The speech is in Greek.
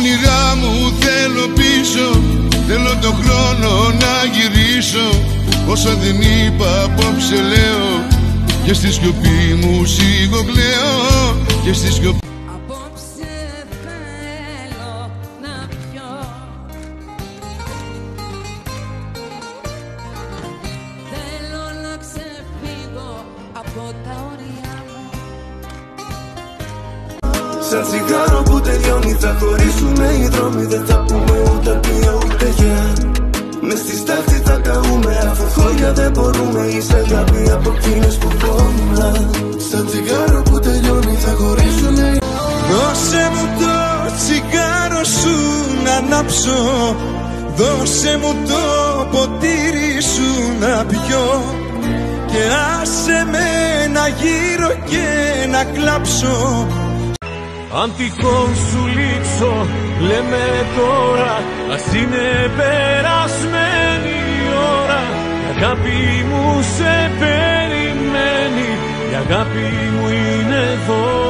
όνειρά μου θέλω πίσω, θέλω τον χρόνο να γυρίσω. Όσα δεν είπα απόψε λέω, και στη σιωπή μου σίγω κλαίω, και στη σιωπή. Απόψε θέλω να πιω, θέλω να ξεφύγω από τα όρια μου. Σαν τσιγάρο που τελειώνει θα χωρίσουμε οι δρόμοι. Δεν θα πούμε ούτε πια ούτε γεια. Μες στη στάχτη θα καούμε, αφού χώρια δεν μπορούμε. Είσαι αγάπη από εκείνες που πόνουν. Σαν τσιγάρο που τελειώνει θα χωρίσουμε. Δώσε μου το τσιγάρο σου να ανάψω, δώσε μου το ποτήρι σου να πιω, και άσε με να γύρω και να κλάψω. Αν τυχόν σου λείψω, λέμε τώρα, ας είναι περασμένη η ώρα. Η αγάπη μου σε περιμένει, η αγάπη μου είναι εδώ.